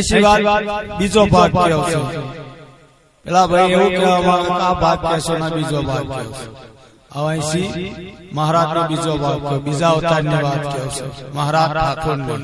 80 વાત બીજો ભાગ કયો છે પેલા ભાઈ એવું કહેવામાં આ ભાગ કહેશો ના બીજો ભાગ કયો છે હવે 80 મહારાજ નો બીજો ભાગ કયો બીજા અવતાર ની વાત કયો છે મહારાજ ઠાકોર ને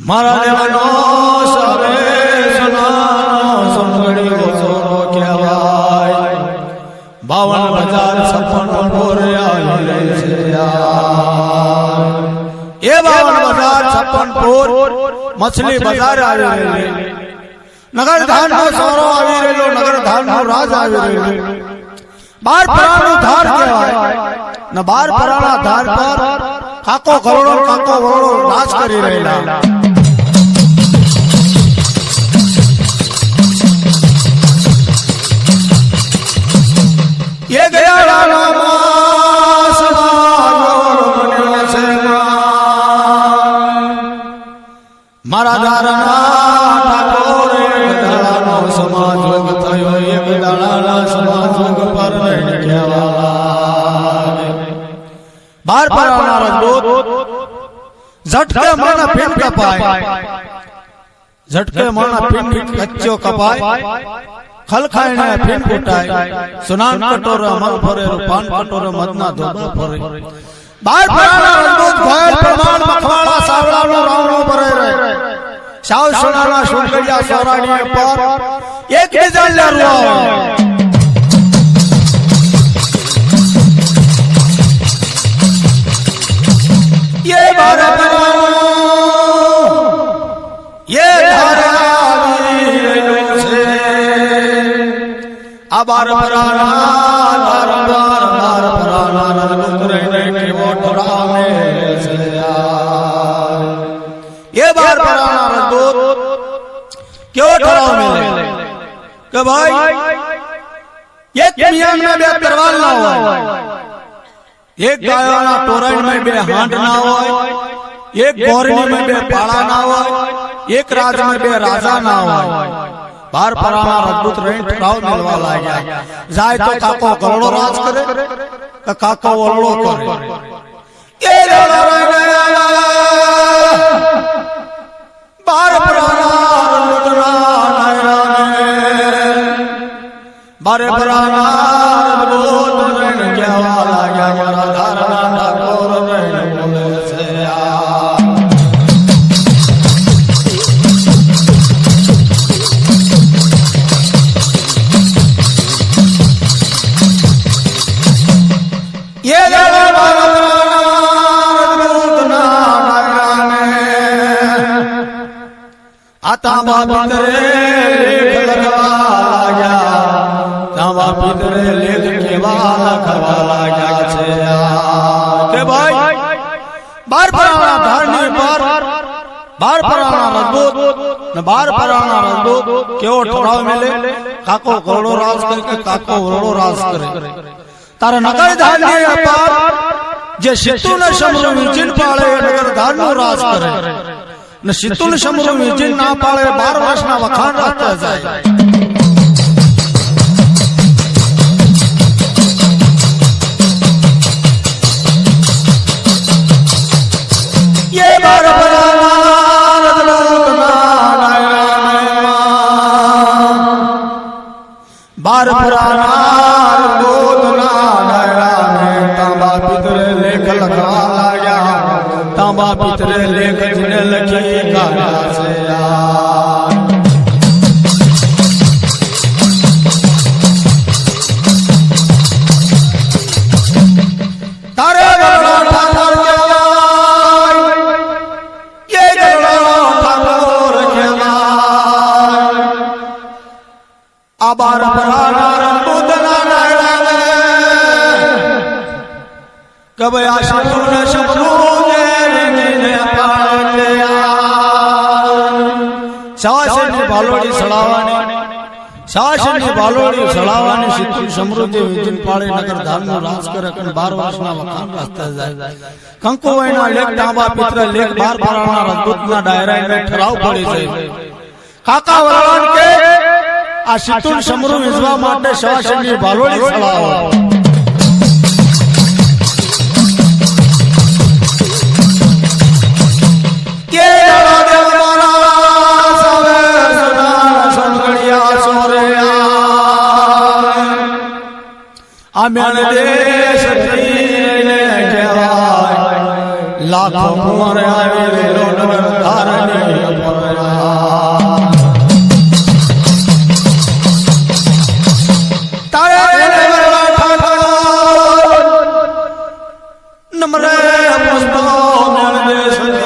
મારા દેવાનો સવે સનાનો સંગડીઓ સોરો કહેવાય 52,056 પોર આવે છે એ 52,056 પોર મછલી બજાર આવી રહી નગર ધાન નો સોરો આવી રહ્યો નગર ધાન નો રાજ આવી રહ્યો 12 પરાનું ધાર કહેવાય ને 12 પરાના ધાર પર કાકો કરોડો કાકો વરોડો રાજ કરી રહેલા ये गया मारा ठाकुर समाज थयो एक दाड़ा समाज पर 12 पराना रजदूत झटके माना पिंड कपाय झटके माना पिंड कच्चो कपाय खलखायने फिन फुटाय सुनान कटोरा मग भरे पान कटोरा मदना धोबा भरे 12 पराना रजदूत घायल प्रमाण मखवाड़ा सावड़ानो रावणो भरे रे साव सुनाना सुनगड़िया सोराणी पर एक डिजाइन लरुआ ये भारत ये बार पराना बार पराना रजदूत रहने के वो टोरा में से ये बार पराना रजदूत क्यों टोरा में कि भाई एक मियां में बे तरवाल ना हो एक गायोना टोरण में बे हांड ना हो एक गोरनी में बे पाड़ा ना हो एक राज में बे राजा ना हो 12 पराना रजदूत रही ठराव मिलवा लाग्या जाए तो काको करोड़ो राज करे तो काको ओलड़ो करे ये लड़ा रहने 12 पराना रजदूतना नायरा ने 12 पराना रजदूत रही क्या लाग्या मारा धारणा ठाकुर रही बोले से ये आता भीतरे लेख लगवा गया तावा भीतरे लेख केवा लखवा गया छे के भाई 12 पराना धारणी पर 12 पराना रजदूत ने 12 पराना रजदूत केवो ठराव मिले काको करोड़ो राज करे काको वरोड़ो राज करे तारा नगर धान ने अपार जे सितुन समरू विजिन पाळे नगर धान नो राज करे न सितुन समरू विजिन ना पाळे 12 वर्षना वखाण रास्ता जाय ये 12 पराना रजदूत ना नायरा में 12 पराना रजदूत ना तांबा पितरे लेख लखवा लाग्या तांबा पितरे लेख जिने लखी गाया से तारे गरुड़ा ठाकुर केवाय ये गरुड़ा ठाकुर केवाय आबार पराना रजदूत ना नायरा कब आशा तुमने शब्दों ने पाले સવાસેની બાલોડી સળાવાની સવાસેની બાલોડી સળાવાની શીતળ સમૃદ્ધિ વિજિન પાળી નગર ધામનું રાજ કરે કણ 12 વર્ષના વખાણ રસ્તા જાય કંકુવાઈના લેખ તાંબા પિત્ર લેખ 12 પરાણા રાજપૂતના ડાયરાને ઠરાવ પડી છે કાકા વરાણ કે આ શીતળ સમૃદ્ધિ વિજવા માટે સવાસેની બાલોડી સળાવો આમ્યાને દેશ ને કહેવાય લાખો કુંવર આવી વેલો નગર ધારણી તારે નમરે પુષ્પો મેળ દેશ ને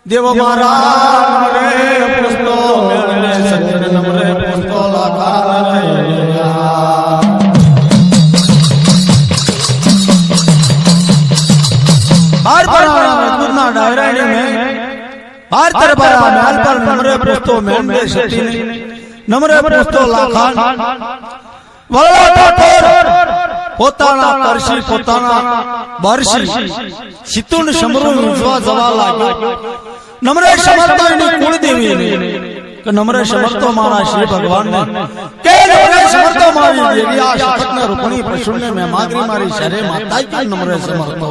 દેવ મારા નમરે પુષ્પો મેળ દેશ નમરે પુષ્પો લાખા बार तरबारा महल पर नमरे पुस्तो मेंदे सती नमरे पुस्तो लाखान वल्ला ठाकोर પોતાના કરશી પોતાના બરશી શીતુન સમરૂ વિજવા જવા લાગ્યો નમરે સમર્તોની કુળદેવી કે નમરે સમર્તો મારા શ્રી ભગવાનને કે નમરે સમર્તો મારી દેવી આ શપથના રૂપણી પશુને મે માગરી મારી શરે માતા કે નમરે સમર્તો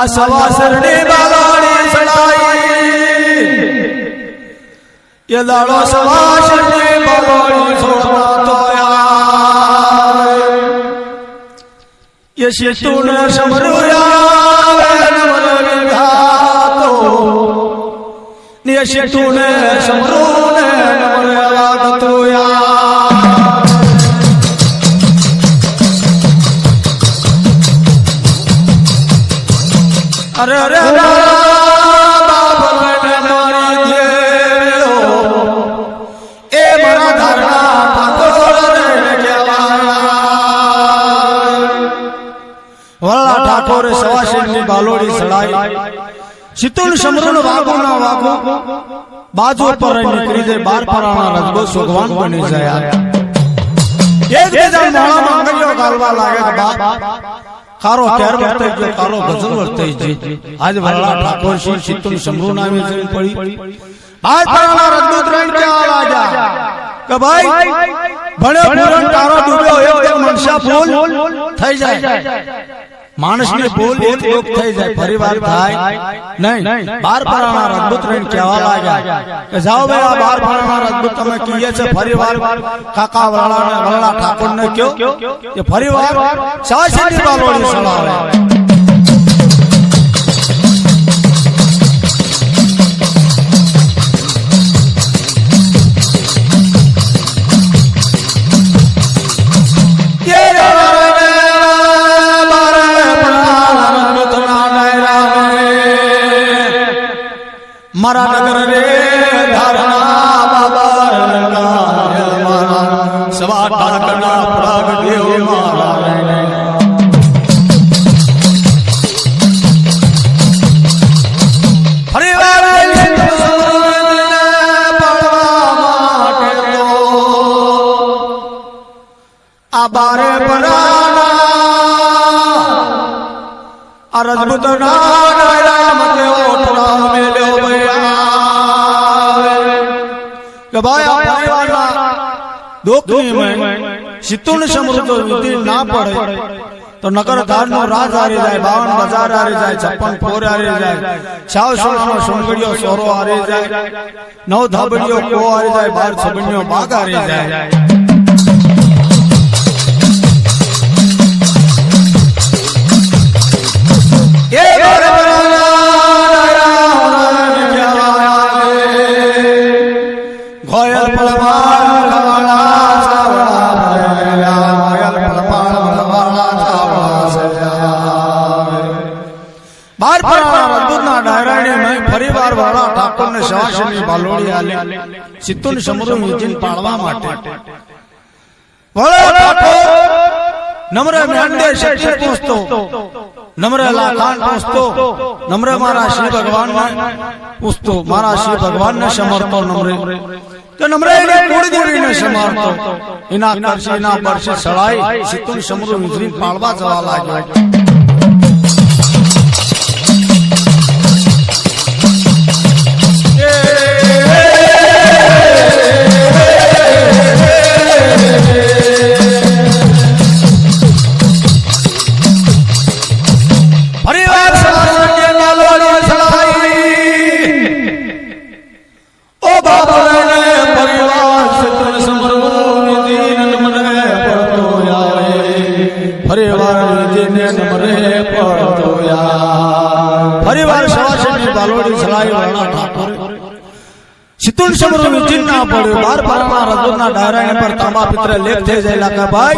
સવાસરની બાલોડી સડાઈ એ દાડો સવાસરની બાલોડી છોડવા તોયા એ શીતુન સમરુયા નમર વિઘાતો ને શીતુન સમરુને નમર વાગતોયા અરે અરે બાપ મારી દેવો એ મારા ધારણા ઠાકોર રે કહેવાય વલ્લા ઠાકોર સવાસેની બાલોડી સડાઈ શીતુલ સમરૂન વાગો ના વાગો બાજુ પર નીકળી જાય 12 પરાણા રજબો ભગવાન બની જાય એક બીજા માળામાં અંગળીઓ ગાલવા લાગે બાપ કારો કેર વર્તે જો કારો ગઝલ વર્તે જી આજ વલ્લા ઠાકોર શ્રી શીતુલ સમરૂ નામે જઈ પડી બાર પરાણા રજદૂત રહીને ક્યાં લાગ્યા કે ભાઈ ભણ્યો પૂરણ તારો ડૂબ્યો એકદમ મનસા ફૂલ થઈ જાય માણસની ભૂલ એક લોક થઈ જાય પરિવાર થાય નહીં બાર પરાણા રજદૂત રહીને કહેવા લાગ્યા કે જાઓ ભાઈ આ બાર પરાણા રજદૂત તમે કહીએ છે પરિવાર કાકા વલ્લા ઠાકોરને કયો કે પરિવાર સવાસેની બાલોડી સળાવે મારા નગર રે ધારણા બાબા મારા સવા ટાકના પ્રાગ દેવ મારા પરિવાર આ બારે પરાના આ રજપૂત નારાયણ મતે ઓઠડા મેલ્યો કે ભાઈ આ પરિવારના દુઃખની મેં શીતુન સમૃદ્ધ વિધિ ના પડે તો નગર ધારનો રાજ હારી જાય 52 બજાર હારી જાય 56 ફોર હારી જાય છાવ સોનાનો સુંગડીયો સોરો હારી જાય 9 ધાબડીયો કો હારી જાય 12 છબડીયો બાગ હારી જાય એ ઘોયલ પળવાળ લવાળા સાવળા ઘોયલ પળવાળ લવાળા સાવળા બાર પરાણા રજદૂતના ડાયરાને મેં પરિવાર વાળા ઠાકોર ને સવાસની બાલોડી આલે સિત્તુન સમરૂ વિજિન પાળવા માટે વળે ઠાકોર નમ્ર મેંડે શક્તિ પહોંચતો નમ્ર લાખાન પહોંચતો નમ્ર મારા શ્રી ભગવાન ને પૂછતો મારા શ્રી ભગવાન ને સમરતો નમ્રે કે નમ્રે એને કુળ દેવીને સમારતો એના કરશે એના બરસે સળાઈ સિત્તુન સમરૂ વિજિન પાળવા જવા લાગ્યો સિત્તુન સમરૂ વિજિન ના પડ્યો બાર પારના રજૂના ડાયરા પર તાંબા પિત્ર લેખ થઈ જાય કે ભાઈ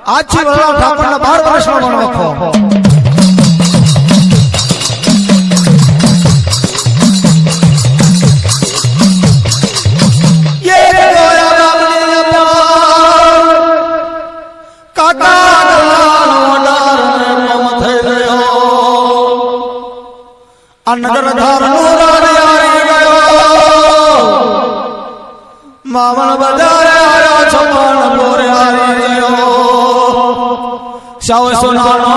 આજથી વરણા ઠાકોરના 12 વર્ષનો વનવખો નગર ધાર માવણ બજારે આયા છપણ બોરે હારી ગયો સાવ સોનાનો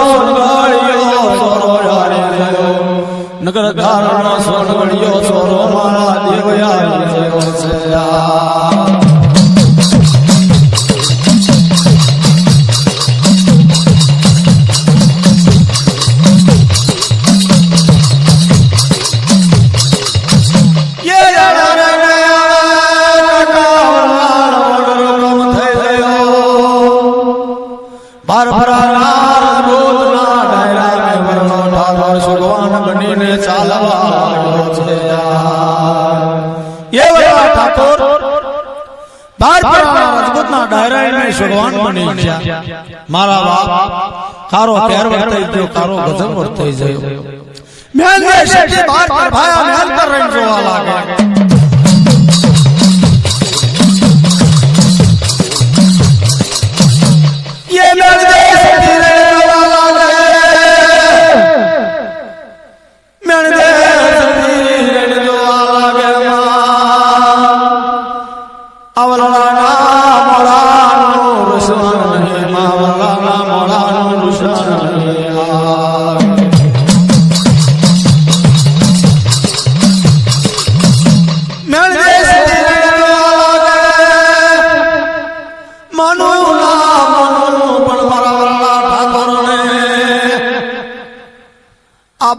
સુરગળિયો સોરો હારી ગયો નગર ધારનો સુરગળિયો સોરો મારા દેવ હારી ગયો છે મારા બાપ કારો કેર વર્તાઈ ગયો કારો ગજબ વર્તાઈ ગયો મેલ ને શેઠી બાર પર ભાયા મેલ પર રહીને જોવા લાગે ये मेल दे शेઠી રહીને જોવા લાગે મેલ દે શેઠી રહીને જોવા લાગે આવલડા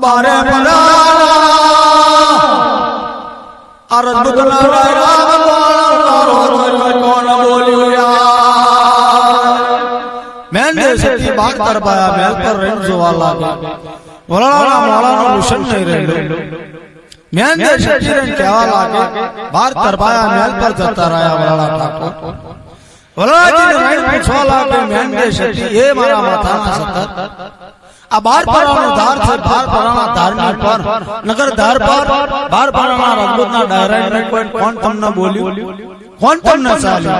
बारे मैंने शक्ति बात कर पाया मेल पर रेंज जोवा लागे वराना मोलानो लुशन नहीं रेंडो मैंने शक्ति रेंज कहवा लागे बात कर पाया मेल पर जता रहा वराना ठाकुर वराना जी ने रेंज पूछवा लागे मैंने शक्ति ये मारा माथा ना सत्तर आ बार पराना धार से बार पराना धार पर नगर धार पर बार पराना रजपूतना डायरेक्ट में कौन तुमने बोली कौन तुमने चाली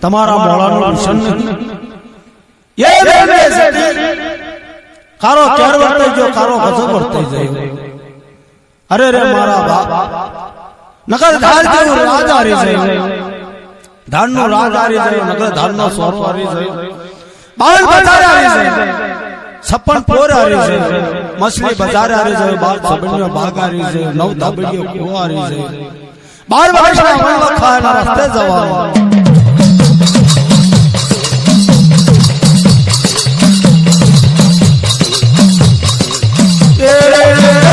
तुम्हारा मोलानो लुशन नहीं ये रेंगे सती कारो केर वर्ते जो कारो गजब वर्ते जायो अरे रे मारा बाप नगर धार जो राज आ रही जायो धार नो राज आ रही जायो नगर धार नो सोरो आ रही जायो बाल बाजार आ रही जायो छप्पन पोर आ रही जायो मछली बाजार आ रही जायो बाल सबनियो बाग आ रही जायो नव दाबड़ियो को आ रही जायो 12 વર્ષના વનવખા ના રસ્તે જવાનો Yeah.